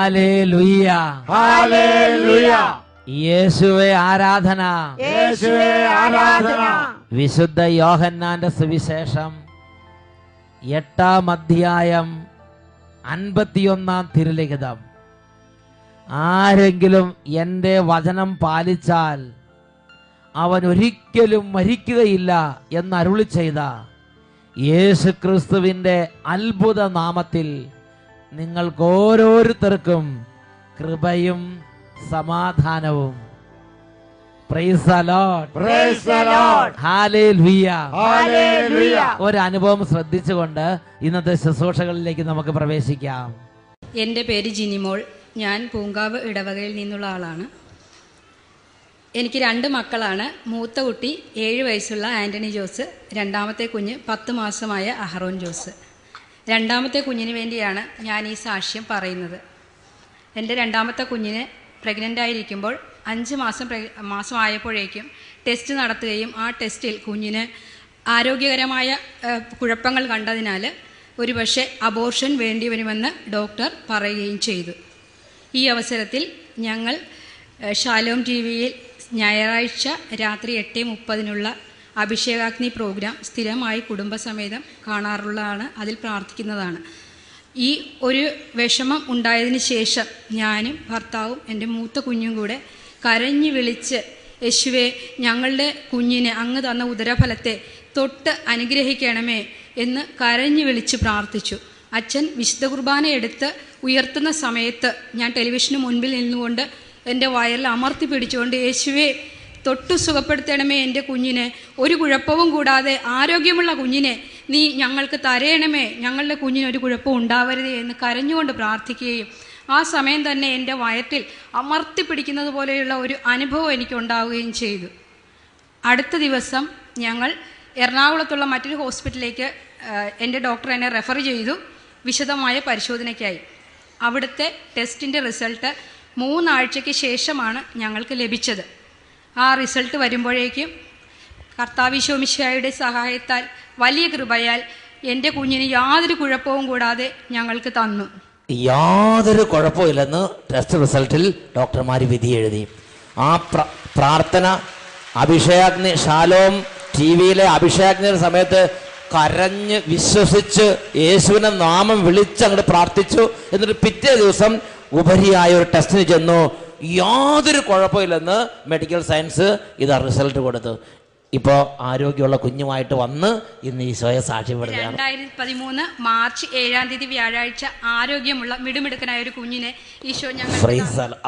Hallelujah, hallelujah. യേശുവേ ആരാധന, യേശുവേ ആരാധന. വിശുദ്ധ യോഹന്നാന്റെ സുവിശേഷം 8-ാം അധ്യായം 51-ാം തിരുലിഖിതം. ആരെങ്കിലും എൻ്റെ വചനം പാലിച്ചാൽ അവൻ ഒരിക്കലും മരിക്കുകയില്ല എന്ന് അരുളി ചെയ്ത യേശു ക്രിസ്തുവിൻ്റെ അത്ഭുത നാമത്തിൽ നിങ്ങൾക്ക് ഓരോരുത്തർക്കും കൃപയും സമാധാനവും. Praise the Lord, praise the Lord, hallelujah, hallelujah. ഒരു അനുഭവം ശ്രദ്ധിച്ചുകൊണ്ട് ഇന്നത്തെ ശുശ്രൂഷകളിലേക്ക് നമുക്ക് പ്രവേശിക്കാം. എൻ്റെ പേര് ജിനിമോൾ. ഞാൻ പൂങ്കാവ് ഇടവകയിൽ നിന്നുള്ള ആളാണ്. എനിക്ക് 2 മക്കളാണ്. മൂത്ത കുട്ടി 7 വയസ്സുള്ള ആൻ്റണി ജോസ്, രണ്ടാമത്തെ കുഞ്ഞ് 10 മാസമായ അഹറോൻ ജോസ്. രണ്ടാമത്തെ കുഞ്ഞിന് വേണ്ടിയാണ് ഞാൻ ഈ സാക്ഷ്യം പറയുന്നത്. എൻ്റെ രണ്ടാമത്തെ കുഞ്ഞിന് പ്രഗ്നൻ്റ് ആയിരിക്കുമ്പോൾ 5 മാസമായപ്പോഴേക്കും ടെസ്റ്റ് നടത്തുകയും ആ ടെസ്റ്റിൽ കുഞ്ഞിന് ആരോഗ്യകരമായ കുഴപ്പങ്ങൾ കണ്ടതിനാൽ ഒരുപക്ഷെ അബോർഷൻ വേണ്ടി വരുമെന്ന് ഡോക്ടർ പറയുകയും ചെയ്തു. ഈ അവസരത്തിൽ ഞങ്ങൾ ഷാലോം ടിവിയിൽ ഞായറാഴ്ച രാത്രി 8:30 അഭിഷേകാഗ്നി പ്രോഗ്രാം സ്ഥിരമായി കുടുംബസമേതം കാണാറുള്ളതാണ്. അതിൽ പ്രാർത്ഥിക്കുന്നതാണ്. ഈ ഒരു വിഷമം ഉണ്ടായതിന് ശേഷം ഞാനും ഭർത്താവും എൻ്റെ മൂത്ത കുഞ്ഞും കൂടെ കരഞ്ഞു വിളിച്ച്, യേശുവേ, ഞങ്ങളുടെ കുഞ്ഞിനെ അങ്ങ് തന്ന ഉദരഫലത്തെ തൊട്ട് അനുഗ്രഹിക്കണമേ എന്ന് കരഞ്ഞു വിളിച്ച് പ്രാർത്ഥിച്ചു. അച്ഛൻ വിശുദ്ധ കുർബാന എടുത്ത് ഉയർത്തുന്ന സമയത്ത് ഞാൻ ടെലിവിഷന് മുൻപിൽ നിന്നുകൊണ്ട് എൻ്റെ വയറിൽ അമർത്തി പിടിച്ചുകൊണ്ട്, യേശുവേ, തൊട്ടു സുഖപ്പെടുത്തണമേ എൻ്റെ കുഞ്ഞിനെ, ഒരു കുഴപ്പവും കൂടാതെ ആരോഗ്യമുള്ള കുഞ്ഞിനെ നീ ഞങ്ങൾക്ക് തരയണമേ, ഞങ്ങളുടെ കുഞ്ഞിന് ഒരു കുഴപ്പവും ഉണ്ടാവരുതേ എന്ന് കരഞ്ഞുകൊണ്ട് പ്രാർത്ഥിക്കുകയും ആ സമയം തന്നെ എൻ്റെ വയറ്റിൽ അമർത്തി പിടിക്കുന്നത് പോലെയുള്ള ഒരു അനുഭവം എനിക്കുണ്ടാവുകയും ചെയ്തു. അടുത്ത ദിവസം ഞങ്ങൾ എറണാകുളത്തുള്ള മറ്റൊരു ഹോസ്പിറ്റലിലേക്ക് എൻ്റെ ഡോക്ടർ എന്നെ റെഫർ ചെയ്തു വിശദമായ പരിശോധനയ്ക്കായി. അവിടുത്തെ ടെസ്റ്റിൻ്റെ റിസൾട്ട് 3 ആഴ്ചയ്ക്ക് ശേഷമാണ് ഞങ്ങൾക്ക് ലഭിച്ചത്. ആ റിസൾട്ട് വരുമ്പോഴേക്കും കർത്താവ് മിശിഹായുടെ സഹായത്താൽ വലിയ കൃപയാൽ എൻ്റെ കുഞ്ഞിന് യാതൊരു കുഴപ്പവും കൂടാതെ ഞങ്ങൾക്ക് തന്നു. യാതൊരു കുഴപ്പമില്ലെന്ന് ടെസ്റ്റ് റിസൾട്ടിൽ ഡോക്ടർമാർ വിധി എഴുതി. ആ പ്രാർത്ഥന അഭിഷേകാഗ്നി ഷാലോം ടിവിയിലെ അഭിഷേകാഗ്നിയുടെ സമയത്ത് കരഞ്ഞ് വിശ്വസിച്ച് യേശുവിനെ നാമം വിളിച്ച് അങ്ങോട്ട് പ്രാർത്ഥിച്ചു. എന്നിട്ട് പിറ്റേ ദിവസം ഉപരിയായ ഒരു ടെസ്റ്റിന് ചെന്നു. യാതൊരു കുഴപ്പമില്ലെന്ന് മെഡിക്കൽ സയൻസ് ഇത് റിസൾട്ട് കൊടുത്തു. ഇപ്പോൾ ആരോഗ്യമുള്ള കുഞ്ഞുമായിട്ട് വന്ന് ഇന്ന് ഈശോയെ സാക്ഷ്യപ്പെടുത്തുകയാണ്. 2013 മാർച്ച് 7-ാം തീയതി വ്യാഴാഴ്ച ആരോഗ്യമുള്ള മിടുമിടുക്കനായ ഒരു കുഞ്ഞിനെ ഈശോ ഞങ്ങൾ.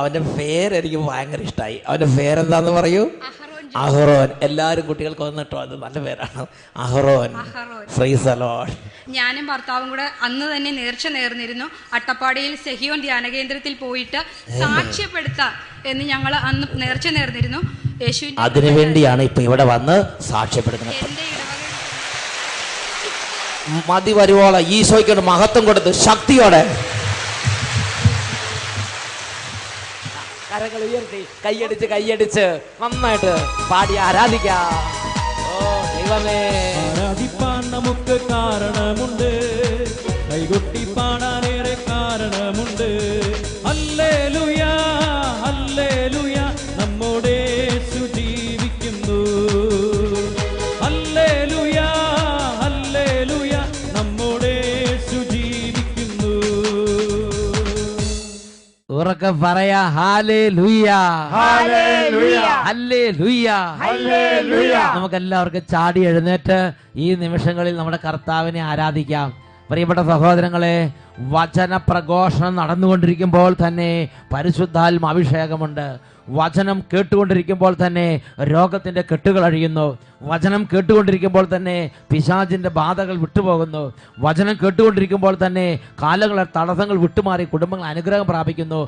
അവന്റെ പേര് എനിക്ക് ഭയങ്കര ഇഷ്ടമായി. അവന്റെ പേരെന്താന്ന് പറയൂ? അഹ്റോൻ. എല്ലാവരും കുട്ടികൾക്ക് വന്നിട്ടോ, അത് നല്ല പേരാണ്, അഹ്റോൻ. Praise the Lord. ഞാനും ഭർത്താവും കൂടെ അന്ന് തന്നെ നേർച്ച നേർന്നിരുന്നു. അട്ടപ്പാടിയിൽ സെഹിയോൻ ധ്യാന കേന്ദ്രത്തിൽ പോയിട്ട് സാക്ഷ്യപ്പെടുത്താം എന്ന് ഞങ്ങൾ അന്ന് നേർച്ച നേർന്നിരുന്നു. യേശുവിന്റെ അതിനുവേണ്ടിയാണ് ഇപ്പൊ ഇവിടെ വന്ന് സാക്ഷ്യപ്പെടുന്നത്. മതി വരുവോളം ഈശോയ്ക്ക് മഹത്വം കൊടുത്ത് ശക്തിയോടെ കരങ്ങൾ ഉയർത്തി കൈയടിച്ച് നന്നായിട്ട് പാടി ആരാധിക്കാം. ഓ ദൈവമേ, ആരാധിപ്പാൻ നമുക്ക് കാരണമുണ്ട്, കൈകൊട്ടി പാടാനേറെ കാരണമുണ്ട്. ഹല്ലേലൂയ, ഹല്ലേലൂയ, നമ്മോടെ യേശു ജീവിക്കുന്നു. ഹല്ലേലൂയ, ഹല്ലേലൂയ, നമ്മോടെ യേശു ജീവിക്കുന്നു. ഉറക്കെ പറയാ, ഹല്ലേലൂയ, ഹല്ലേലൂയ, ഹല്ലേലൂയ, ഹല്ലേലൂയ. നമുക്ക് എല്ലാവർക്കും ചാടി എഴുന്നേറ്റ് ഈ നിമിഷങ്ങളിൽ നമ്മുടെ കർത്താവിനെ ആരാധിക്കാം. പ്രിയപ്പെട്ട സഹോദരങ്ങളെ, വചന പ്രഘോഷണം നടന്നുകൊണ്ടിരിക്കുമ്പോൾ തന്നെ പരിശുദ്ധാത്മ അഭിഷേകമുണ്ട്. വചനം കേട്ടുകൊണ്ടിരിക്കുമ്പോൾ തന്നെ രോഗത്തിൻ്റെ കെട്ടുകൾ അഴിയുന്നു. വചനം കേട്ടുകൊണ്ടിരിക്കുമ്പോൾ തന്നെ പിശാചിൻ്റെ ബാധകൾ വിട്ടുപോകുന്നു. വചനം കേട്ടുകൊണ്ടിരിക്കുമ്പോൾ തന്നെ കാലങ്ങളെ തടസ്സങ്ങൾ വിട്ടുമാറി കുടുംബങ്ങൾ അനുഗ്രഹം പ്രാപിക്കുന്നു.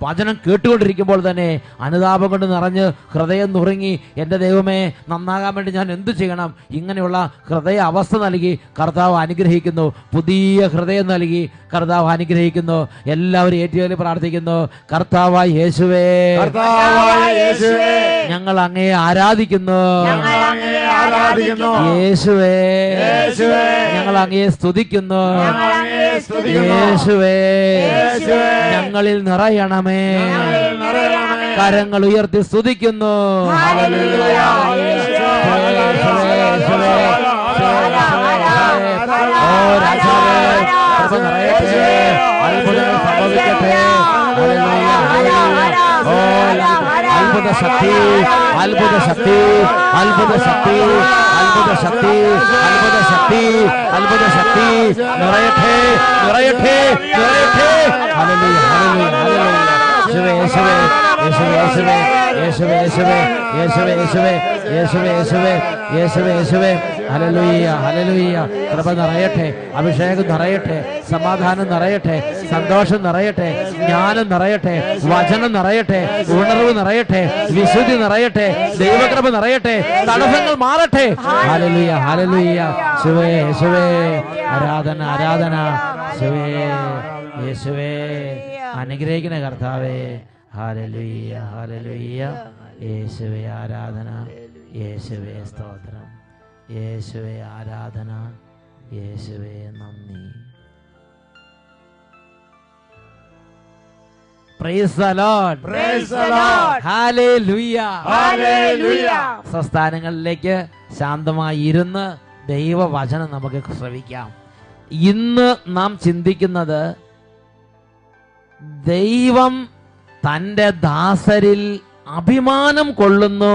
വചനം കേട്ടുകൊണ്ടിരിക്കുമ്പോൾ തന്നെ അനുതാപം കൊണ്ട് നിറഞ്ഞ് ഹൃദയം നുറുങ്ങി, എൻ്റെ ദൈവമേ, നന്നാകാൻ വേണ്ടി ഞാൻ എന്തു ചെയ്യണം? ഇങ്ങനെയുള്ള ഹൃദയ അവസ്ഥ നൽകി കർത്താവ് അനുഗ്രഹിക്കുന്നു. പുതിയ ഹൃദയം നൽകി കർത്താവ് അനുഗ്രഹിക്കുന്നു. എല്ലാവരും ഏറ്റുചൊല്ലി പ്രാർത്ഥിക്കുന്നു. കർത്താവായ യേശുവേ, കർത്താവായ യേശുവേ, ഞങ്ങൾ അങ്ങയെ ആരാധിക്കുന്നു. ഞങ്ങൾ അങ്ങയെ ആരാധിക്കുന്നു. യേശുവേ, യേശുവേ, ഞങ്ങൾ അങ്ങയെ സ്തുതിക്കുന്നു. ഞങ്ങൾ അങ്ങയെ സ്തുതിക്കുന്നു. യേശുവേ, യേശുവേ, ഞങ്ങളിൽ നിറയണമേ. ഞങ്ങളിൽ നിറയണമേ. കരങ്ങൾ ഉയർത്തി സ്തുതിക്കുന്നു. ഹല്ലേലൂയ. ഓ രാജാവേ, കൃപ നിറയട്ടെ, അത്ഭുതങ്ങൾ സംഭവിക്കട്ടെ. Hallelujah, hallelujah. ഓ അത്ഭുത ശക്തി, അത്ഭുത ശക്തി, അത്ഭുത ശക്തി, അത്ഭുത ശക്തി, അത്ഭുത ശക്തി, അത്ഭുത ശക്തി നിറയട്ടെ, നിറയട്ടെ, നിറയട്ടെ. Hallelujah, hallelujah, hallelujah. യേശുവേ, യേശുവേ, യേശുവേ, യേശുവേ, യേശുവേ, യേശുവേ, യേശുവേ, യേശുവേ, യേശുവേ, യേശുവേ, യേശുവേ, യേശുവേ. Hallelujah, hallelujah. കൃപ നിറയട്ടെ, അഭിഷേകം നിറയട്ടെ, സമാധാനം നിറയട്ടെ, സന്തോഷം നിറയട്ടെ, ജ്ഞാനം നിറയട്ടെ, വചനം നിറയട്ടെ, ഉണർവ് നിറയട്ടെ, വിശുദ്ധി നിറയട്ടെ, ദൈവകൃപ നിറയട്ടെ, തടസ്സങ്ങൾ മാറട്ടെ. Hallelujah, hallelujah. യേശുവേ, യേശുവേ, ആരാധന, ആരാധന. യേശുവേ, യേശുവേ, അനുഗ്രഹിക്കുന്ന കർത്താവേ. Hallelujah, hallelujah. യേശുവേ ആരാധന, യേശുവേ സ്തോത്രം, യേശുവേ ആരാധന, യേശുവേ നന്ദി. Praise the Lord. Praise the Lord. Hallelujah. Hallelujah. സംസ്ഥാനങ്ങളിലേക്ക് ശാന്തമായി ഇരുന്ന് ദൈവവചനം നമുക്ക് ശ്രവിക്കാം. ഇന്ന് നാം ചിന്തിക്കുന്നത് ദൈവം തൻ്റെ ദാസരിൽ അഭിമാനം കൊള്ളുന്നു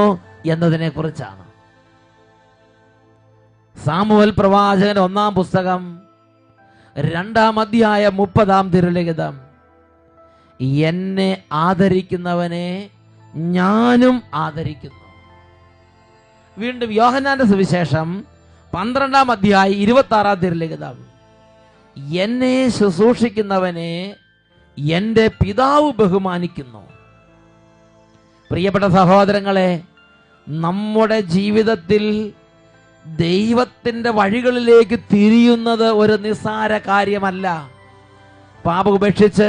എന്നതിനെ കുറിച്ചാണ്. സാമുവേൽ പ്രവാചകൻ 1-ാം പുസ്തകം 2-ാം അധ്യായം 30-ാം തിരുലിഖിതം. എന്നെ ആദരിക്കുന്നവനെ ഞാനും ആദരിക്കുന്നു. വീണ്ടും യോഹന്നാന്റെ സുവിശേഷം 12-ാം അധ്യായം 26-ാം തിരുലിഖിതം. എന്നെ ശുശ്രൂഷിക്കുന്നവനെ എൻ്റെ പിതാവ് ബഹുമാനിക്കുന്നു. പ്രിയപ്പെട്ട സഹോദരങ്ങളെ, നമ്മുടെ ജീവിതത്തിൽ ദൈവത്തിൻ്റെ വഴികളിലേക്ക് തിരിയുന്നത് ഒരു നിസ്സാര കാര്യമല്ല. പാപം ഉപേക്ഷിച്ച്,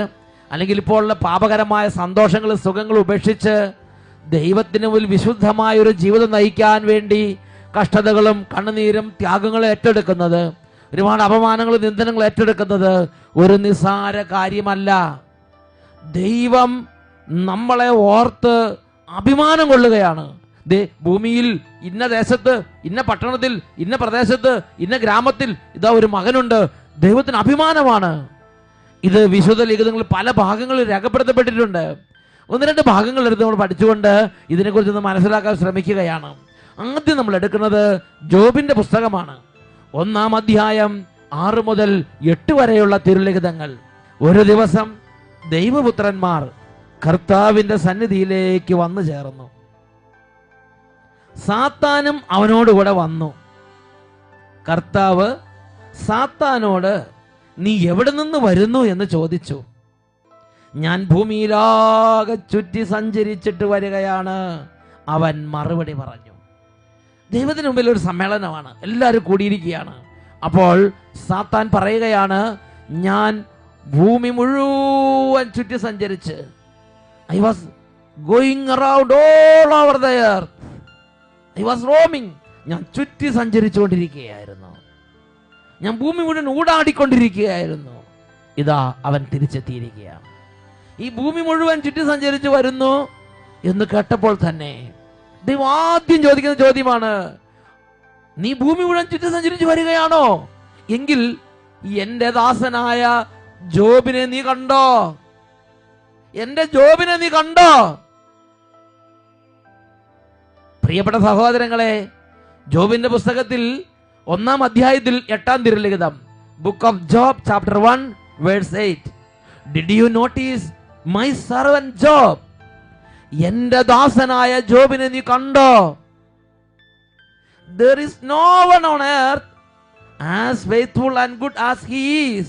അല്ലെങ്കിൽ ഇപ്പോൾ ഉള്ള പാപകരമായ സന്തോഷങ്ങളും സുഖങ്ങളും ഉപേക്ഷിച്ച് ദൈവത്തിന് മുന്നിൽ വിശുദ്ധമായ ഒരു ജീവിതം നയിക്കാൻ വേണ്ടി കഷ്ടതകളും കണ്ണുനീരും ത്യാഗങ്ങളും ഏറ്റെടുക്കുന്നത്, ഒരുപാട് അപമാനങ്ങളും നിന്ദനങ്ങളും ഏറ്റെടുക്കുന്നത് ഒരു നിസ്സാര കാര്യമല്ല. ദൈവം നമ്മളെ ഓർത്ത് അഭിമാനം കൊള്ളുകയാണ്. ഭൂമിയിൽ ഇന്ന ദേശത്ത്, ഇന്ന പട്ടണത്തിൽ, ഇന്ന പ്രദേശത്ത്, ഇന്ന ഗ്രാമത്തിൽ ഇതാ ഒരു മകനുണ്ട്. ദൈവത്തിന് അഭിമാനമാണ്. ഇത് വിശുദ്ധ ലിഖിതങ്ങളിൽ പല ഭാഗങ്ങളിൽ രേഖപ്പെടുത്തപ്പെട്ടിട്ടുണ്ട്. 1-2 ഭാഗങ്ങൾ എടുത്ത് നമ്മൾ പഠിച്ചുകൊണ്ട് ഇതിനെക്കുറിച്ചൊന്ന് മനസ്സിലാക്കാൻ ശ്രമിക്കുകയാണ്. ആദ്യം നമ്മൾ എടുക്കുന്നത് ജോബിന്റെ പുസ്തകമാണ്. 1-ാം അധ്യായം 6 മുതൽ 8 വരെയുള്ള തിരുലിഖിതങ്ങൾ. ഒരു ദിവസം ദൈവപുത്രന്മാർ കർത്താവിന്റെ സന്നിധിയിലേക്ക് വന്നു ചേർന്നു. സാത്താനും അവനോടുകൂടെ വന്നു. കർത്താവ് സാത്താനോട്, നീ എവിടെ നിന്ന് വരുന്നു എന്ന് ചോദിച്ചു. ഞാൻ ഭൂമിയിലാകെ ചുറ്റി സഞ്ചരിച്ചിട്ട് വരികയാണ്, അവൻ മറുപടി പറഞ്ഞു. ദൈവത്തിന് മുമ്പിൽ ഒരു സമ്മേളനമാണ്, എല്ലാവരും കൂടിയിരിക്കുകയാണ്. അപ്പോൾ സാത്താൻ പറയുകയാണ്, ഞാൻ ഭൂമി മുഴുവൻ ചുറ്റി സഞ്ചരിച്ച്, I was going around all over the earth. I was roaming. ഞാൻ ചുറ്റി സഞ്ചരിച്ചുകൊണ്ടിരിക്കുകയായിരുന്നു, ഞാൻ ഭൂമി മുഴുവൻ ഊടാടിക്കൊണ്ടിരിക്കുകയായിരുന്നു. ഇതാ അവൻ തിരിച്ചെത്തിയിരിക്കുകയാണ്. ഈ ഭൂമി മുഴുവൻ ചുറ്റി സഞ്ചരിച്ചു വരുന്നു എന്ന് കേട്ടപ്പോൾ തന്നെ ദൈവം ആദ്യം ചോദിക്കുന്ന ചോദ്യമാണ്, നീ ഭൂമി മുഴുവൻ ചുറ്റി സഞ്ചരിച്ചു വരികയാണോ? എങ്കിൽ എന്റെ ദാസനായ ജോബിനെ നീ കണ്ടോ? എന്റെ ജോബിനെ നീ കണ്ടോ? പ്രിയപ്പെട്ട സഹോദരങ്ങളെ, ജോബിന്റെ പുസ്തകത്തിൽ 1-ാം അധ്യായത്തിൽ 8-ാം തിരുലിഖിതം, book of Job chapter 1 verse 8. Did you notice my servant Job? എന്റെ ദാസനായ ജോബിനെ നീ കണ്ടോ? There is no one on earth as faithful and good as he is.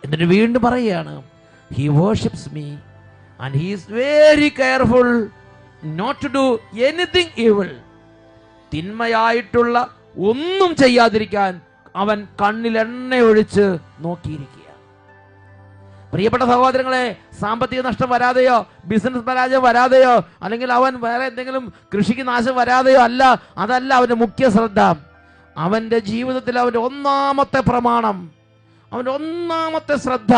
എന്നിട്ട് വീണ്ടും പറയുകയാണ്, he worships me and he is very careful not to do anything evil. തിന്മയായിട്ടുള്ള ഒന്നും ചെയ്യാതിരിക്കാൻ അവൻ കണ്ണിൽ എണ്ണ ഒഴിച്ച് നോക്കിയിരിക്കുക. പ്രിയപ്പെട്ട സഹോദരങ്ങളെ, സാമ്പത്തിക നഷ്ടം വരാതെയോ ബിസിനസ് പരാജയം വരാതെയോ അല്ലെങ്കിൽ അവൻ വേറെ എന്തെങ്കിലും കൃഷിക്ക് നാശം വരാതെയോ അല്ല, അതല്ല അവൻ്റെ മുഖ്യ ശ്രദ്ധ. അവൻ്റെ ജീവിതത്തിൽ അവൻ്റെ ഒന്നാമത്തെ പ്രമാണം, അവൻ്റെ ഒന്നാമത്തെ ശ്രദ്ധ,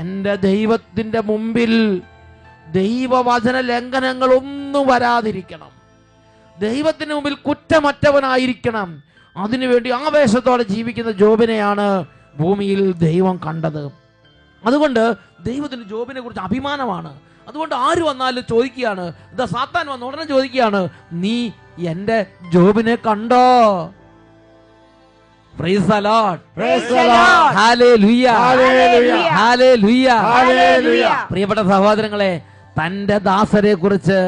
എൻ്റെ ദൈവത്തിൻ്റെ മുമ്പിൽ ദൈവവചന ലംഘനങ്ങളൊന്നും വരാതിരിക്കണം, ദൈവത്തിന് മുമ്പിൽ കുറ്റമറ്റവനായിരിക്കണം. അതിനുവേണ്ടി ആവേശത്തോടെ ജീവിക്കുന്ന ജോബിനെയാണ് ഭൂമിയിൽ ദൈവം കണ്ടത്. അതുകൊണ്ട് ദൈവത്തിന് ജോബിനെ കുറിച്ച് അഭിമാനമാണ്. അതുകൊണ്ട് ആര് വന്നാലും ചോദിക്കുകയാണ്, ഇതാ സാത്താൻ വന്ന ഉടനെ ചോദിക്കുകയാണ്, നീ എൻ്റെ ജോബിനെ കണ്ടോ? Praise the Lord. Praise the Lord. Hallelujah. Hallelujah. Hallelujah. Hallelujah. പ്രിയപ്പെട്ട സഹോദരങ്ങളെ, തൻ്റെ ദാസരെ കുറിച്ച്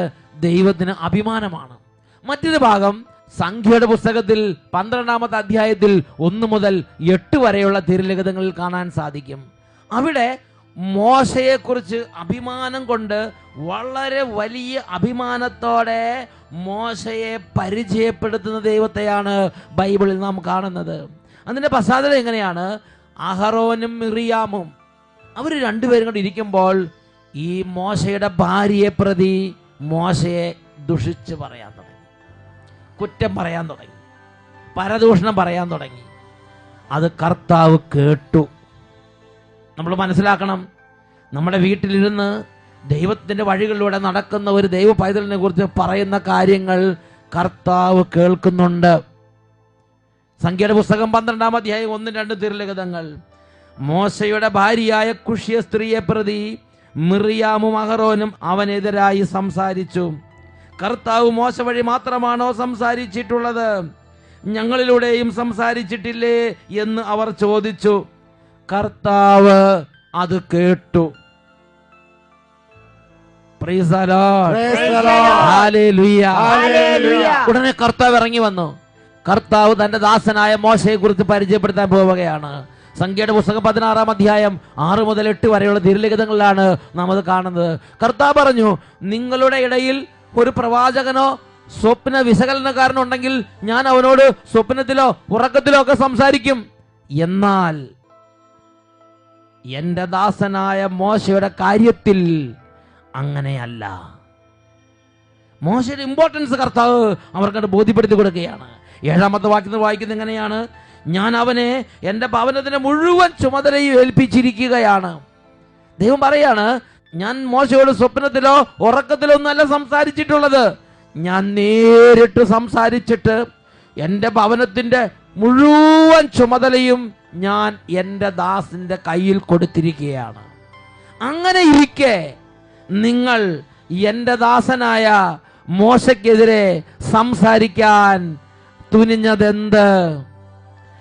ദൈവത്തിന് അഭിമാനമാണ്. മറ്റൊരു ഭാഗം സംഖ്യയുടെ പുസ്തകത്തിൽ 12-ാമത്തെ അധ്യായത്തിൽ 1 മുതൽ 8 വരെയുള്ള തിരുലിഖിതങ്ങളിൽ കാണാൻ സാധിക്കും. അവിടെ മോശയെക്കുറിച്ച് അഭിമാനം കൊണ്ട് വളരെ വലിയ അഭിമാനത്തോടെ മോശയെ പരിചയപ്പെടുത്തുന്ന ദൈവത്തെയാണ് ബൈബിളിൽ നാം കാണുന്നത്. അതിൻ്റെ പശ്ചാത്തലം എങ്ങനെയാണ്? അഹറോനും മിറിയാമും അവർ രണ്ടുപേരും കൂടി ഇരിക്കുമ്പോൾ ഈ മോശയുടെ ഭാര്യയെ പ്രതി മോശയെ ദുഷിച്ച് പറയാൻ തുടങ്ങി, കുറ്റം പറയാൻ തുടങ്ങി, പരദൂഷണം പറയാൻ തുടങ്ങി. അത് കർത്താവ് കേട്ടു. നമ്മൾ മനസ്സിലാക്കണം, നമ്മുടെ വീട്ടിലിരുന്ന് ദൈവത്തിൻ്റെ വഴികളിലൂടെ നടക്കുന്ന ഒരു ദൈവ പൈതലിനെ കുറിച്ച് പറയുന്ന കാര്യങ്ങൾ കർത്താവ് കേൾക്കുന്നുണ്ട്. സംഖ്യയുടെ പുസ്തകം 12-ാം അധ്യായം 1-2 തിരുലിഖിതങ്ങൾ. മോശയുടെ ഭാര്യയായ കുഷ്യ സ്ത്രീയെ പ്രതി മിറിയാമും അഹറോനും അവനെതിരായി സംസാരിച്ചു. കർത്താവ് മോശ വഴി മാത്രമാണോ സംസാരിച്ചിട്ടുള്ളത്? ഞങ്ങളിലൂടെയും സംസാരിച്ചിട്ടില്ലേ എന്ന് അവർ ചോദിച്ചു. കർത്താവ് അത് കേട്ടു. Praise the Lord. Praise the Lord. Hallelujah. Hallelujah. ഉടനെ കർത്താവ് ഇറങ്ങി വന്നു. കർത്താവ് തന്റെ ദാസനായ മോശയെ കുറിച്ച് പരിചയപ്പെടുത്താൻ പോവുകയാണ്. സംഖ്യയുടെ പുസ്തകം 16-ാം അധ്യായം 6 മുതൽ 8 വരെയുള്ള തിരുലിഖിതങ്ങളിലാണ് നാം അത് കാണുന്നത്. കർത്താവ് പറഞ്ഞു, നിങ്ങളുടെ ഇടയിൽ ഒരു പ്രവാചകനോ സ്വപ്ന വിശകലനക്കാരനോ ഉണ്ടെങ്കിൽ ഞാൻ അവനോട് സ്വപ്നത്തിലോ ഉറക്കത്തിലോ ഒക്കെ സംസാരിക്കും. എന്നാൽ എൻ്റെ ദാസനായ മോശയുടെ കാര്യത്തിൽ അങ്ങനെയല്ല. മോശയുടെ ഇമ്പോർട്ടൻസ് കർത്താവ് അവർക്കത് ബോധ്യപ്പെടുത്തി കൊടുക്കുകയാണ്. 7-ാമത്തെ വാക്യത്തിൽ വായിക്കുന്നത് എങ്ങനെയാണ്? ഞാൻ അവനെ എൻ്റെ ഭവനത്തിന് മുഴുവൻ ചുമതലയും ഏൽപ്പിച്ചിരിക്കുകയാണ്. ദൈവം പറയാണ്, ഞാൻ മോശയോട് സ്വപ്നത്തിലോ ഉറക്കത്തിലോ ഒന്നല്ല സംസാരിച്ചിട്ടുള്ളത്. ഞാൻ നേരിട്ട് സംസാരിച്ചിട്ട് എൻ്റെ ഭവനത്തിൻ്റെ മുഴുവൻ ചുമതലയും ഞാൻ എൻ്റെ ദാസിൻ്റെ കയ്യിൽ കൊടുത്തിരിക്കുകയാണ്. അങ്ങനെ ഇരിക്കെ നിങ്ങൾ എൻ്റെ ദാസനായ മോശയ്ക്കെതിരെ സംസാരിക്കാൻ തുനിഞ്ഞതെന്ത്?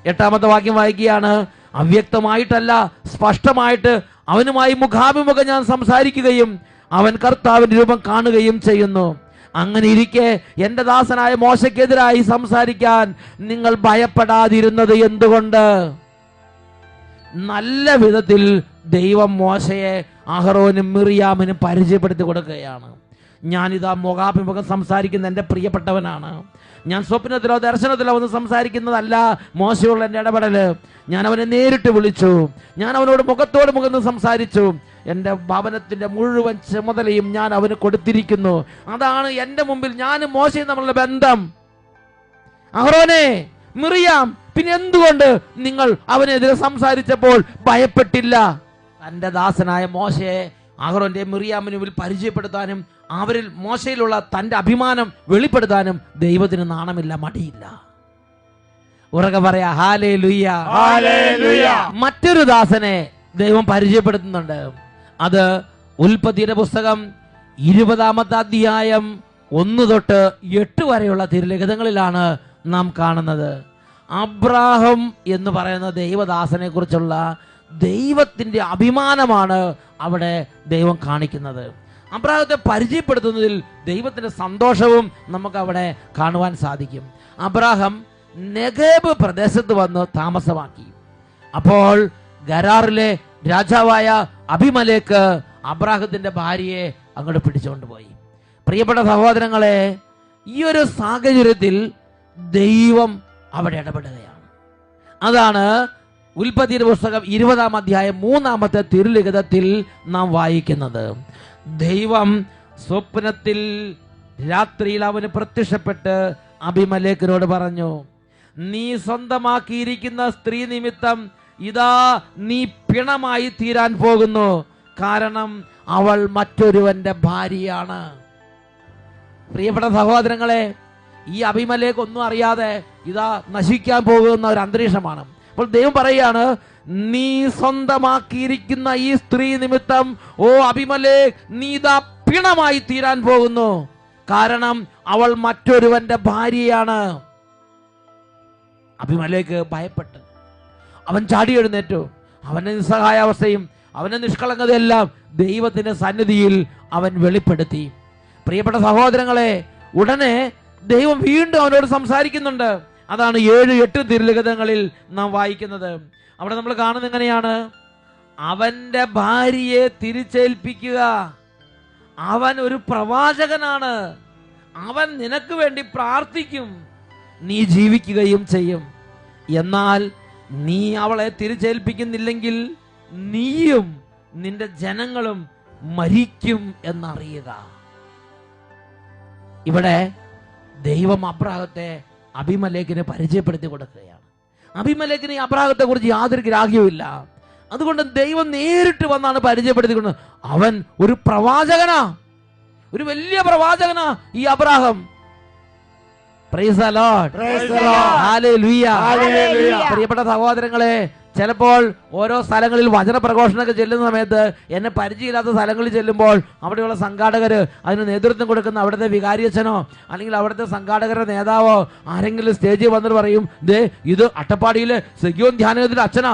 8-ാമത്തെ വാക്യം വായിക്കുകയാണ്. അവ്യക്തമായിട്ടല്ല, സ്പഷ്ടമായിട്ട് അവനുമായി മുഖാഭിമുഖം ഞാൻ സംസാരിക്കുകയും അവൻ കർത്താവിൻ്റെ രൂപം കാണുകയും ചെയ്യുന്നു. അങ്ങനെ ഇരിക്കെ എൻ്റെ ദാസനായ മോശയ്ക്കെതിരായി സംസാരിക്കാൻ നിങ്ങൾ ഭയപ്പെടാതിരുന്നത് എന്തുകൊണ്ട്? നല്ല വിധത്തിൽ ദൈവം മോശയെ അഹറോനും മിറിയാമിനും പരിചയപ്പെടുത്തി കൊടുക്കുകയാണ്. ഞാനിതാ മുഖാഭിമുഖം സംസാരിക്കുന്ന എൻ്റെ പ്രിയപ്പെട്ടവനാണ്. ഞാൻ സ്വപ്നത്തിലോ ദർശനത്തിലോ ഒന്ന് സംസാരിക്കുന്നതല്ല മോശയുള്ള എൻ്റെ ഇടപെടൽ. ഞാൻ അവനെ നേരിട്ട് വിളിച്ചു, ഞാൻ അവനോട് മുഖത്തോട് മുഖത്ത് സംസാരിച്ചു. എൻ്റെ ഭവനത്തിൻ്റെ മുഴുവൻ ചുമതലയും ഞാൻ അവന് കൊടുത്തിരിക്കുന്നു. അതാണ് എൻ്റെ മുമ്പിൽ ഞാനും മോശയും തമ്മിലുള്ള ബന്ധം. അഹറോനെ, മിറിയാം, പിന്നെ എന്തുകൊണ്ട് നിങ്ങൾ അവനെതിരെ സംസാരിച്ചപ്പോൾ ഭയപ്പെട്ടില്ല? തൻ്റെ ദാസനായ മോശയെ അഹറോന്റെ മിറിയാമിന് മുമ്പിൽ പരിചയപ്പെടുത്താനും അവരിൽ മോശയിലുള്ള തൻ്റെ അഭിമാനം വെളിപ്പെടുത്താനും ദൈവത്തിന് നാണമില്ല, മടിയില്ല. ഉറക്കെ പറയാ, ഹല്ലേലൂയ, ഹല്ലേലൂയ. മറ്റൊരു ദാസനെ ദൈവം പരിചയപ്പെടുത്തുന്നുണ്ട്. അത് ഉൽപ്പത്തിയുടെ പുസ്തകം 20-ാമത്തെ അധ്യായം 1 തൊട്ട് 8 വരെയുള്ള തിരുലിഖിതങ്ങളിലാണ് നാം കാണുന്നത്. അബ്രാഹം എന്ന് പറയുന്ന ദൈവദാസനെ കുറിച്ചുള്ള ദൈവത്തിൻ്റെ അഭിമാനമാണ് അവിടെ ദൈവം കാണിക്കുന്നത്. അബ്രാഹത്തെ പരിചയപ്പെടുത്തുന്നതിൽ ദൈവത്തിൻ്റെ സന്തോഷവും നമുക്ക് അവിടെ കാണുവാൻ സാധിക്കും. അബ്രാഹം നെഗേബ് പ്രദേശത്ത് വന്ന് താമസമാക്കി. അപ്പോൾ ഗരാറിലെ രാജാവായ അബിമലേക്ക് അബ്രാഹത്തിന്റെ ഭാര്യയെ അങ്ങോട്ട് പിടിച്ചുകൊണ്ട് പോയി. പ്രിയപ്പെട്ട സഹോദരങ്ങളെ, ഈ ഒരു സാഹചര്യത്തിൽ ദൈവം അവിടെ ഇടപെടുകയാണ്. അതാണ് ഉൽപ്പത്തിയുടെ പുസ്തകം 20-ാം അധ്യായം 3-ാമത്തെ തിരുലിഖിതത്തിൽ നാം വായിക്കുന്നത്, ദൈവം സ്വപ്നത്തിൽ രാത്രിയിൽ അവന് പ്രത്യക്ഷപ്പെട്ട് അബിമലേക്കിനോട് പറഞ്ഞു, നീ സ്വന്തമാക്കിയിരിക്കുന്ന സ്ത്രീ നിമിത്തം ഇതാ നീ പിണമായി തീരാൻ പോകുന്നു, കാരണം അവൾ മറ്റൊരുവന്റെ ഭാര്യയാണ്. പ്രിയപ്പെട്ട സഹോദരങ്ങളെ, ഈ അബിമലേക്ക് ഒന്നും അറിയാതെ ഇതാ നശിക്കാൻ പോകുന്ന ഒരു അന്തരീക്ഷമാണ്. അപ്പോൾ ദൈവം പറയുകയാണ്, നീ സ്വന്തമാക്കിയിരിക്കുന്ന ഈ സ്ത്രീ നിമിത്തം ഓ അബിമലേക്ക് നീ ഇതാ പിണമായി തീരാൻ പോകുന്നു, കാരണം അവൾ മറ്റൊരുവന്റെ ഭാര്യയാണ്. അബിമലേക്ക് ഭയപ്പെട്ടു. അവൻ ചാടി എഴുന്നേറ്റു. അവന്റെ നിസ്സഹായാവസ്ഥയും അവന്റെ നിഷ്കളങ്കതയെല്ലാം ദൈവത്തിന്റെ സന്നിധിയിൽ അവൻ വെളിപ്പെടുത്തി. പ്രിയപ്പെട്ട സഹോദരങ്ങളെ, ഉടനെ ദൈവം വീണ്ടും അവനോട് സംസാരിക്കുന്നുണ്ട്. അതാണ് 7-8 തിരുലിഖിതങ്ങളിൽ നാം വായിക്കുന്നത്. അവിടെ നമ്മൾ കാണുന്നത് എങ്ങനെയാണ്? അവന്റെ ഭാര്യയെ തിരിച്ചേൽപ്പിക്കുക. അവൻ ഒരു പ്രവാചകനാണ്. അവൻ നിനക്ക് വേണ്ടി പ്രാർത്ഥിക്കും, നീ ജീവിക്കുകയും ചെയ്യും. എന്നാൽ നീ അവളെ തിരിച്ചേൽപ്പിക്കുന്നില്ലെങ്കിൽ നീയും നിന്റെ ജനങ്ങളും മരിക്കും എന്നറിയുക. ഇവിടെ ദൈവം അബ്രാഹത്തെ അബിമലേക്കിനെ പരിചയപ്പെടുത്തി കൊടുക്കുകയാണ്. അബിമലേക്കിന് അബ്രാഹത്തെ കുറിച്ച് യാതൊരു ഗ്രാഹ്യവുമില്ല. അതുകൊണ്ട് ദൈവം നേരിട്ട് വന്നാണ് പരിചയപ്പെടുത്തിക്കൊണ്ട്, അവൻ ഒരു പ്രവാചകനാ, ഒരു വലിയ പ്രവാചകനാ ഈ Abraham. Praise the Lord. Praise the Lord. Hallelujah. Hallelujah. പ്രിയപ്പെട്ട സഹോദരങ്ങളെ, ചിലപ്പോൾ ഓരോ സ്ഥലങ്ങളിൽ വചനപ്രഘോഷണമൊക്കെ ചെല്ലുന്ന സമയത്ത് എന്നെ പരിചയമില്ലാത്ത സ്ഥലങ്ങളിൽ ചെല്ലുമ്പോൾ അവിടെയുള്ള സംഘാടകർ, അതിന് നേതൃത്വം കൊടുക്കുന്ന അവിടുത്തെ വികാരിയച്ഛനോ അല്ലെങ്കിൽ അവിടുത്തെ സംഘാടകരുടെ നേതാവോ ആരെങ്കിലും സ്റ്റേജിൽ വന്നിട്ട് പറയും, ദേ ഇത് അട്ടപ്പാടിയിലെ സെഗ്യോൻ ധ്യാനത്തിലെ അച്ഛനാ,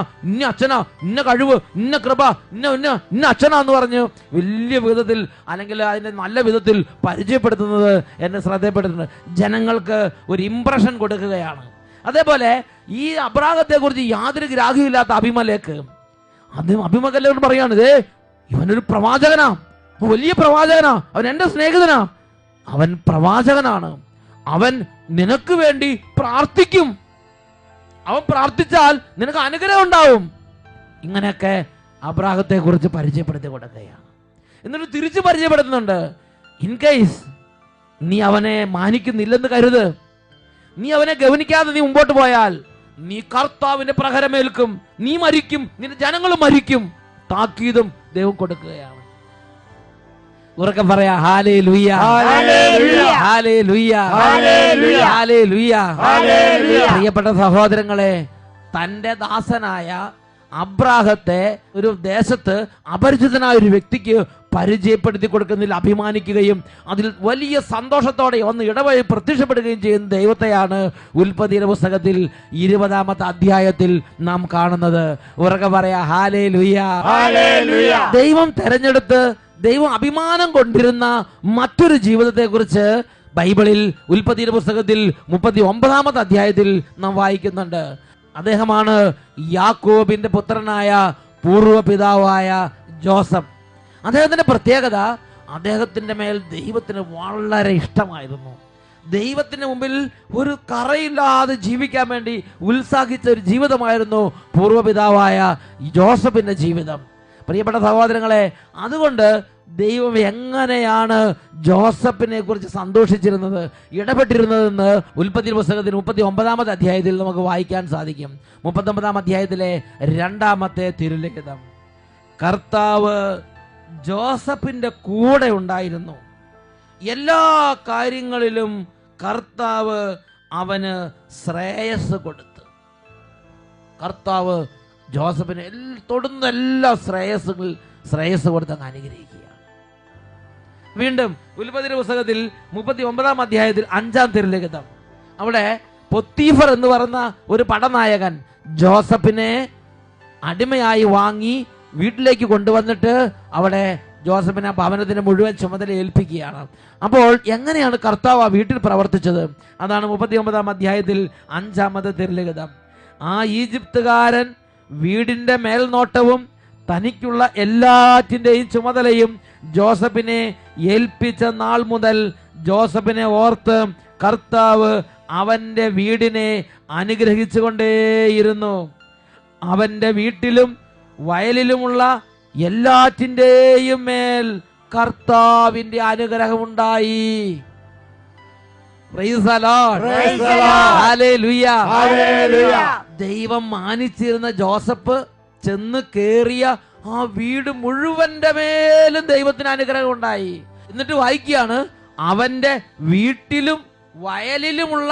ഇന്ന കഴിവ്, ഇന്ന കൃപ, ഇന്ന അച്ഛനാ എന്ന് പറഞ്ഞു വലിയ വിധത്തിൽ അല്ലെങ്കിൽ അതിൻ്റെ നല്ല വിധത്തിൽ പരിചയപ്പെടുത്തുന്നത് എന്നെ ശ്രദ്ധയപ്പെടുത്തുന്നത്. ജനങ്ങൾക്ക് ഒരു ഇംപ്രഷൻ കൊടുക്കുകയാണ്. അതേപോലെ ഈ അബ്രാഹത്തെ കുറിച്ച് യാതൊരു ഗ്രാഹ്യമില്ലാത്ത അബിമലേക്ക് അബിമലേക്കിനോട് പറയാണ്, ഇവനൊരു പ്രവാചകനാ, വലിയ പ്രവാചകനാ, അവൻ എന്റെ സ്നേഹിതനാ, അവൻ പ്രവാചകനാണ്, അവൻ നിനക്ക് വേണ്ടി പ്രാർത്ഥിക്കും, അവൻ പ്രാർത്ഥിച്ചാൽ നിനക്ക് അനുഗ്രഹം ഉണ്ടാവും. ഇങ്ങനെയൊക്കെ അബ്രാഹത്തെ കുറിച്ച് പരിചയപ്പെടുത്തി കൊടുക്കുകയാണ്. എന്നിട്ട് തിരിച്ചു പരിചയപ്പെടുത്തുന്നുണ്ട്, ഇൻ കേസ് നീ അവനെ മാനിക്കുന്നില്ലെന്ന് കരുത്, നീ അവനെ ഗവനിക്കാതെ നീ മുമ്പോട്ട് പോയാൽ നീ കർത്താവിന്റെ പ്രഹരമേൽക്കും, നീ മരിക്കും, നിന്റെ ജനങ്ങളും മരിക്കും. താക്കീതും ദൈവം കൊടുക്കുകയാണ്. ഉറക്കെ പറയാ, hallelujah, hallelujah, hallelujah, hallelujah, hallelujah. Hallelujah. പ്രിയപ്പെട്ട സഹോദരങ്ങളെ, തന്റെ ദാസനായ അബ്രാഹത്തെ ഒരു ദേശത്ത് അപരിചിതനായ ഒരു വ്യക്തിക്ക് പരിചയപ്പെടുത്തി കൊടുക്കുന്നതിൽ അഭിമാനിക്കുകയും അതിൽ വലിയ സന്തോഷത്തോടെ ഒന്ന് ഇടവഴി പ്രത്യക്ഷപ്പെടുകയും ചെയ്യുന്ന ദൈവത്തെയാണ് ഉൽപ്പത്തിയുടെ പുസ്തകത്തിൽ 20-ാമത്തെ അധ്യായത്തിൽ നാം കാണുന്നത്. ഉറക്കെ പറയാ, ഹല്ലേലൂയ, ഹല്ലേലൂയ. ദൈവം തെരഞ്ഞെടുത്ത് ദൈവം അഭിമാനം കൊണ്ടിരുന്ന മറ്റൊരു ജീവിതത്തെ കുറിച്ച് ബൈബിളിൽ ഉൽപ്പത്തിയുടെ പുസ്തകത്തിൽ 39-ാമത്തെ അധ്യായത്തിൽ നാം വായിക്കുന്നുണ്ട്. അദ്ദേഹമാണ് യാക്കോബിന്റെ പുത്രനായ പൂർവ്വ പിതാവായ ജോസഫ്. അദ്ദേഹത്തിന്റെ പ്രത്യേകത, അദ്ദേഹത്തിന്റെ മേൽ ദൈവത്തിന് വളരെ ഇഷ്ടമായിരുന്നു. ദൈവത്തിന് മുമ്പിൽ ഒരു കറയില്ലാതെ ജീവിക്കാൻ വേണ്ടി ഉത്സാഹിച്ച ഒരു ജീവിതമായിരുന്നു പൂർവ്വപിതാവായ ജോസഫിന്റെ ജീവിതം. പ്രിയപ്പെട്ട സഹോദരങ്ങളെ, അതുകൊണ്ട് ദൈവം എങ്ങനെയാണ് ജോസഫിനെ കുറിച്ച് സന്തോഷിച്ചിരുന്നത്, ഇടപെട്ടിരുന്നതെന്ന് ഉൽപ്പത്തി പുസ്തകത്തിൽ 39-ാമത്തെ അധ്യായത്തിൽ നമുക്ക് വായിക്കാൻ സാധിക്കും. 39-ാം അധ്യായത്തിലെ 2-ാമത്തെ തിരുലിഖിതം. കർത്താവ് ജോസഫിന്റെ കൂടെ ഉണ്ടായിരുന്നു. എല്ലാ കാര്യങ്ങളിലും കർത്താവ് അവന് ശ്രേയസ് കൊടുത്തു. കർത്താവ് ജോസഫിന് തൊടുന്ന എല്ലാ ശ്രേയസ് കൊടുത്ത് അങ്ങ് അനുഗ്രഹിക്കുകയാണ്. വീണ്ടും ഉൽപ്പത്തിയുടെ പുസ്തകത്തിൽ 39-ാം അധ്യായത്തിൽ 5-ാം തിരുലിഖിതം. അവിടെ പൊത്തീഫർ എന്ന് പറയുന്ന ഒരു പടനായകൻ ജോസഫിനെ അടിമയായി വാങ്ങി വീട്ടിലേക്ക് കൊണ്ടുവന്നിട്ട് അവിടെ ജോസഫിനെ ഭവനത്തിന് മുഴുവൻ ചുമതല ഏൽപ്പിക്കുകയാണ്. അപ്പോൾ എങ്ങനെയാണ് കർത്താവ് ആ വീട്ടിൽ പ്രവർത്തിച്ചത്? അതാണ് 39-ാം അധ്യായത്തിൽ 5-ാമത്തെ തിരുലിഖിതം. ആ ഈജിപ്തുകാരൻ വീടിന്റെ മേൽനോട്ടവും തനിക്കുള്ള എല്ലാറ്റിൻ്റെയും ചുമതലയും ജോസഫിനെ ഏൽപ്പിച്ച നാൾ മുതൽ ജോസഫിനെ ഓർത്ത് കർത്താവ് അവന്റെ വീടിനെ അനുഗ്രഹിച്ചുകൊണ്ടേയിരുന്നു. അവന്റെ വീട്ടിലും വയലിലുമുള്ള എല്ലാറ്റിൻ്റെയും മേൽ കർത്താവിന്റെ അനുഗ്രഹമുണ്ടായി. Praise the Lord. Praise the Lord. Hallelujah. Hallelujah. ദൈവം മാനിച്ചിരുന്ന ജോസഫ് ചെന്ന് കേറിയ ആ വീട് മുഴുവന്റെ മേലും ദൈവത്തിന് അനുഗ്രഹം ഉണ്ടായി. എന്നിട്ട് വായിക്കുകയാണ്, അവന്റെ വീട്ടിലും വയലിലുമുള്ള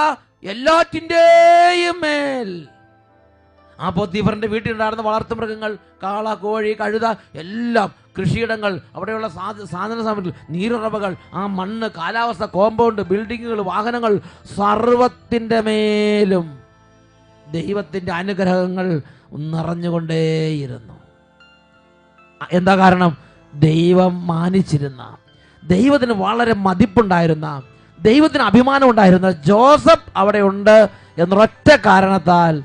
എല്ലാറ്റിൻ്റെയും മേൽ. ആ പോത്തീഫറിന്റെ വീട്ടിലുണ്ടായിരുന്ന വളർത്തുമൃഗങ്ങൾ, കാള, കോഴി, കഴുത, എല്ലാം, കൃഷിയിടങ്ങൾ, അവിടെയുള്ള സാധന സാമഗ്രികൾ, നീരുറവകൾ, ആ മണ്ണ്, കാലാവസ്ഥ, കോമ്പൗണ്ട്, ബിൽഡിങ്ങുകൾ, വാഹനങ്ങൾ, സർവത്തിൻ്റെ മേലും ദൈവത്തിൻ്റെ അനുഗ്രഹങ്ങൾ നിറഞ്ഞുകൊണ്ടേയിരുന്നു. എന്താ കാരണം? ദൈവം മാനിച്ചിരുന്ന, ദൈവത്തിന് വളരെ മതിപ്പുണ്ടായിരുന്ന, ദൈവത്തിന് അഭിമാനം ഉണ്ടായിരുന്ന ജോസഫ് അവിടെ ഉണ്ട് എന്നൊരൊറ്റ കാരണത്താൽ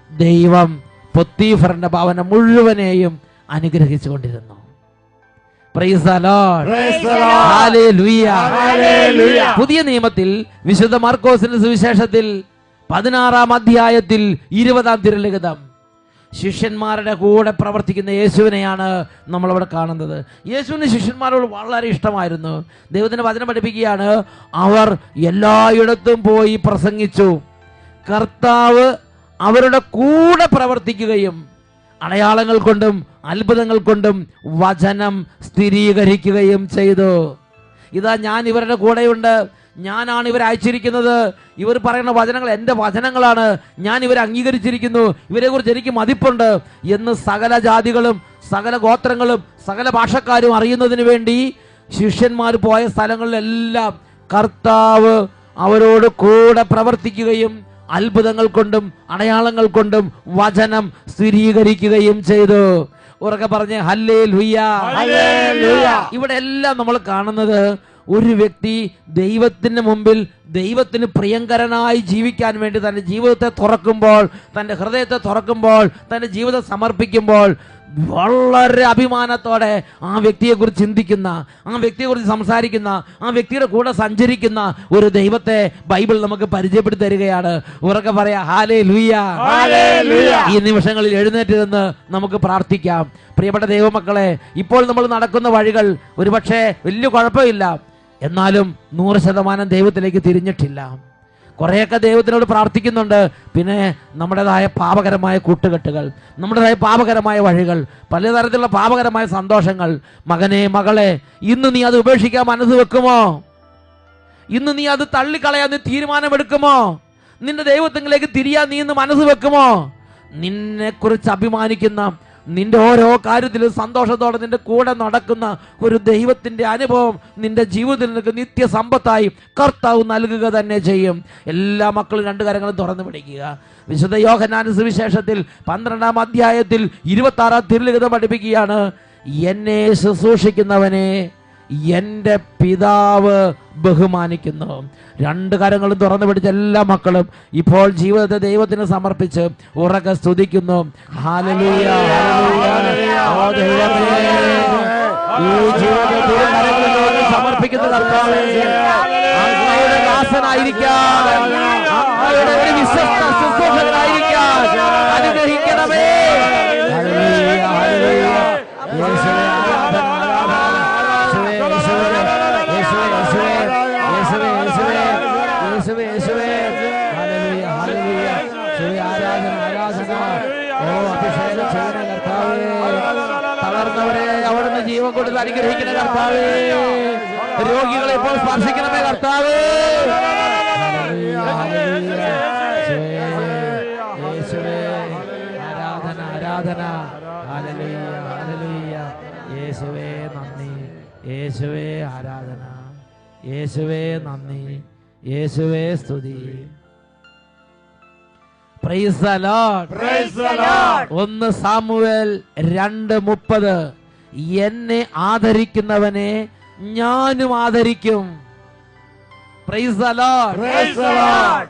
ദൈവം പൊത്തീഫറിന്റെ ഭവനം മുഴുവനെയും അനുഗ്രഹിച്ചു കൊണ്ടിരുന്നു. Praise the Lord. Praise the Lord. Hallelujah. Hallelujah. പുതിയ നിയമത്തിൽ വിശുദ്ധ മാർക്കോസിന്റെ സുവിശേഷത്തിൽ 16-ാം അധ്യായത്തിൽ 20-ാം തിരുലിഖിതം ശിഷ്യന്മാരുടെ കൂടെ പ്രവർത്തിക്കുന്ന യേശുവിനെയാണ് നമ്മളവിടെ കാണുന്നത്. യേശുവിന് ശിഷ്യന്മാരോട് വളരെ ഇഷ്ടമായിരുന്നു. ദൈവത്തിന്റെ വചനം പഠിപ്പിക്കുകയാണ്, അവർ എല്ലായിടത്തും പോയി പ്രസംഗിച്ചു, കർത്താവ് അവരുടെ കൂടെ പ്രവർത്തിക്കുകയും അടയാളങ്ങൾ കൊണ്ടും അത്ഭുതങ്ങൾ കൊണ്ടും വചനം സ്ഥിരീകരിക്കുകയും ചെയ്തു. ഇതാ ഞാൻ ഇവരുടെ കൂടെയുണ്ട്, ഞാനാണ് ഇവരെ അയച്ചിരിക്കുന്നത്, ഇവർ പറയുന്ന വചനങ്ങൾ എൻ്റെ വചനങ്ങളാണ്, ഞാൻ ഇവരെ അംഗീകരിച്ചിരിക്കുന്നു, ഇവരെക്കുറിച്ച് എനിക്ക് മതിപ്പുണ്ട് എന്ന് സകല ജാതികളും സകല ഗോത്രങ്ങളും സകല ഭാഷക്കാരും അറിയുന്നതിന് വേണ്ടി ശിഷ്യന്മാർ പോയ സ്ഥലങ്ങളിലെല്ലാം കർത്താവ് അവരോട് കൂടെ പ്രവർത്തിക്കുകയും അത്ഭുതങ്ങൾ കൊണ്ടും അടയാളങ്ങൾ കൊണ്ടും വചനം സ്ഥിരീകരിക്കുകയും ചെയ്തു. ഉറക്കെ പറഞ്ഞേ ഹല്ലേലൂയ. ഇവിടെ എല്ലാം നമ്മൾ കാണുന്നത് ഒരു വ്യക്തി ദൈവത്തിന് മുമ്പിൽ ദൈവത്തിന് പ്രിയങ്കരനായി ജീവിക്കാൻ വേണ്ടി തൻ്റെ ജീവിതത്തെ തുറക്കുമ്പോൾ, തൻ്റെ ഹൃദയത്തെ തുറക്കുമ്പോൾ, തൻ്റെ ജീവിതം സമർപ്പിക്കുമ്പോൾ വളരെ അഭിമാനത്തോടെ ആ വ്യക്തിയെക്കുറിച്ച് ചിന്തിക്കുന്ന, ആ വ്യക്തിയെക്കുറിച്ച് സംസാരിക്കുന്ന, ആ വ്യക്തിയുടെ കൂടെ സഞ്ചരിക്കുന്ന ഒരു ദൈവത്തെ ബൈബിൾ നമുക്ക് പരിചയപ്പെടുത്തി തരികയാണ്. ഉറക്കെ പറയാ ഹല്ലേലൂയ. ഈ നിമിഷങ്ങളിൽ എഴുന്നേറ്റ് നിന്ന് നമുക്ക് പ്രാർത്ഥിക്കാം. പ്രിയപ്പെട്ട ദൈവമക്കളെ, ഇപ്പോൾ നമ്മൾ നടക്കുന്ന വഴികൾ ഒരുപക്ഷെ വലിയ കുഴപ്പമില്ല, എന്നാലും 100% ദൈവത്തിലേക്ക് തിരിഞ്ഞിട്ടില്ല. കുറേയൊക്കെ ദൈവത്തിനോട് പ്രാർത്ഥിക്കുന്നുണ്ട്. പിന്നെ നമ്മുടേതായ പാപകരമായ കൂട്ടുകെട്ടുകൾ, നമ്മുടേതായ പാപകരമായ വഴികൾ, പലതരത്തിലുള്ള പാപകരമായ സന്തോഷങ്ങൾ. മകനെ, മകളെ, ഇന്ന് നീ അത് ഉപേക്ഷിക്കാൻ മനസ്സ് വെക്കുമോ? ഇന്ന് നീ അത് തള്ളിക്കളയാൻ നീ തീരുമാനമെടുക്കുമോ? നിന്റെ ദൈവത്തിലേക്ക് തിരിയാൻ നീ ഇന്ന് മനസ്സ് വെക്കുമോ? നിന്നെക്കുറിച്ച് അഭിമാനിക്കുന്ന, നിന്റെ ഓരോ കാര്യത്തിലും സന്തോഷത്തോടെ നിന്റെ കൂടെ നടക്കുന്ന ഒരു ദൈവത്തിന്റെ അനുഭവം നിന്റെ ജീവിതത്തിൽ നിനക്ക് നിത്യസമ്പത്തായി കർത്താവ് നൽകുക തന്നെ ചെയ്യും. എല്ലാ മക്കളും 2 കരങ്ങളും തുറന്നു പിടിക്കുക. വിശുദ്ധ യോഹന്നാന്റെ സുവിശേഷത്തിൽ 12-ാം അധ്യായത്തിൽ 26-ാം തിരുലിഖിതം പഠിപ്പിക്കുകയാണ്, എന്നെ ശുശ്രൂഷിക്കുന്നവനെ എൻ്റെ പിതാവ് ബഹുമാനിക്കുന്നു. 2 കരങ്ങളും തുറന്നു പിടിച്ച എല്ലാ മക്കളും ഇപ്പോൾ ജീവിതത്തെ ദൈവത്തിന് സമർപ്പിച്ച് ഉറക്കെ സ്തുതിക്കുന്നു. Hallelujah, hallelujah. ഓ ദൈവമേ, ഈ ജീവിതത്തെ കരങ്ങളിലേക്ക് സമർപ്പിക്കുന്ന കർത്താവേ, അങ്ങയുടെ ദാസനായിരിക്കാൻ, അങ്ങയുടെ ഒരു വിശ്വസ്ത ശുശ്രൂഷകനായിരിക്കാൻ അനുഗ്രഹിക്കണമേ. Hallelujah, hallelujah. യേശുവേ തളർന്നവരെ അവിടുന്ന് ജീവൻ കൊടുത്ത് അനുഗ്രഹിക്കുന്ന കർത്താവേ, രോഗികളെ ഇപ്പോൾ സ്പർശിക്കണമേ കർത്താവേ. ആരാധന, ആരാധന. Hallelujah, hallelujah. യേശുവേ നന്ദി, യേശുവേ ആരാധന, യേശുവേ നന്ദി, യേശുവേ സ്തുതി. Praise the Lord. Praise the Lord. 1 Samuel 2:30 എന്നെ ആദരിക്കുന്നവനെ ഞാനും ആദരിക്കും. Praise the Lord. Praise the Lord.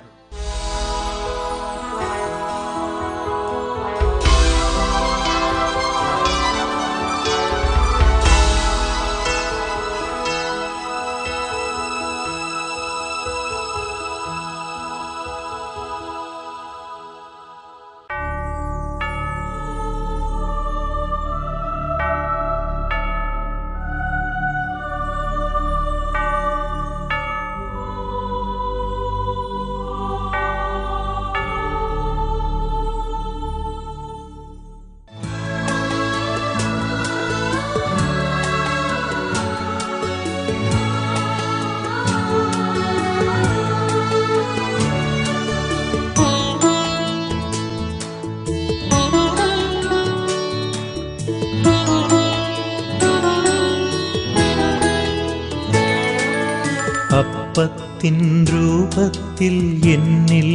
ദൈവത്തിൻ രൂപത്തിൽ എന്നിൽ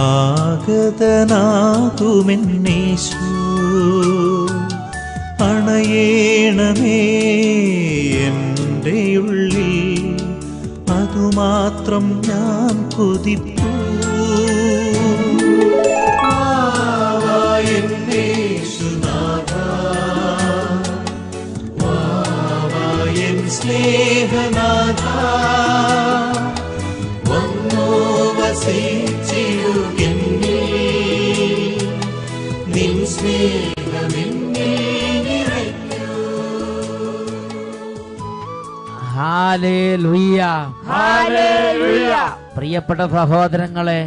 ആഗതനാകുമെന്നേശു അണയേണമേ എൻ്റെ ഉള്ളിൽ, അതുമാത്രം ഞാൻ കൊതിപ്പൂ. സ്നേഹനാഥ വന്നോ വസിച്ചിടുകെന്നിൽ, നിൻ സ്നേഹമെന്നിൽ നിറയ്ക്കൂ. ഹല്ലേലൂയ. ഹല്ലേലൂയ. പ്രിയപ്പെട്ട സഹോദരങ്ങളെ,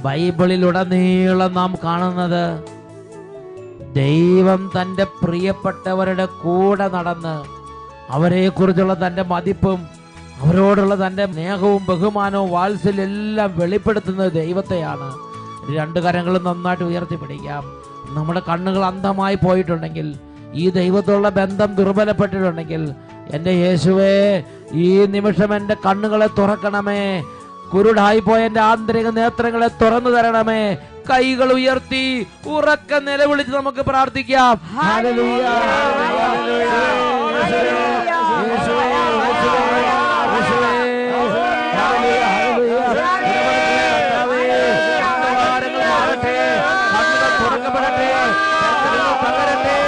ബൈബിളിലുടനീളം നാം കാണുന്നത് ദൈവം തൻ്റെ പ്രിയപ്പെട്ടവരുടെ കൂടെ നടന്ന് അവരെക്കുറിച്ചുള്ള തൻ്റെ മതിപ്പും അവരോടുള്ള തൻ്റെ സ്നേഹവും ബഹുമാനവും വാത്സല്യം എല്ലാം വെളിപ്പെടുത്തുന്നത് ദൈവത്തെയാണ്. രണ്ട് കരങ്ങളും നന്നായിട്ട് ഉയർത്തിപ്പിടിക്കാം. നമ്മുടെ കണ്ണുകൾ അന്ധമായി പോയിട്ടുണ്ടെങ്കിൽ, ഈ ദൈവത്തോടുള്ള ബന്ധം ദുർബലപ്പെട്ടിട്ടുണ്ടെങ്കിൽ, എൻ്റെ യേശുവേ ഈ നിമിഷം എൻ്റെ കണ്ണുകളെ തുറക്കണമേ, കുരുടായി പോയ എൻ്റെ ആന്തരിക നേത്രങ്ങളെ തുറന്നു തരണമേ. കൈകൾ ഉയർത്തി ഉറക്കെ നിലവിളിച്ച് നമുക്ക് പ്രാർത്ഥിക്കാം. ഹല്ലേലൂയ, ഹല്ലേലൂയ, യേശുവേ, യേശുവേ, യേശുവേ, യേശുവേ, ഹല്ലേലൂയ, ഹല്ലേലൂയ. കണ്ണുകൾ തുറക്കപ്പെടട്ടെ, കണ്ണുകൾ പകരട്ടെ,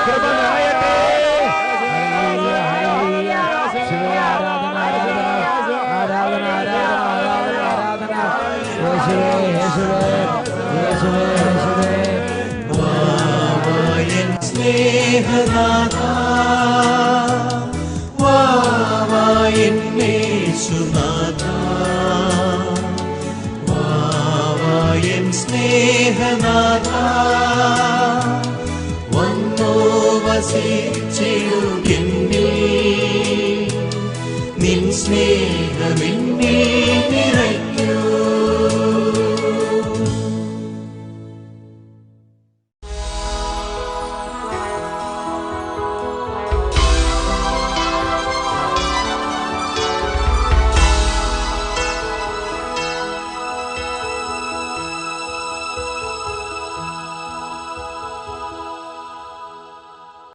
കൃപ നിറയട്ടെ. Hallelujah, hallelujah. യേശുവേ, ആരാധന, ആരാധന, ആരാധന, ആരാധന, ആരാധന. യേശുവേ, യേശുവേ, യേശുവേ, യേശുവേ. വാവായൻ സ്നേഹനാഥ, വാവായൻ യേശുനാഥ, വാവായൻ സ്നേഹനാഥ വന്നോ വസിച്ചിടുകെന്നിൽ, നിൻ സ്നേഹമെന്നിൽ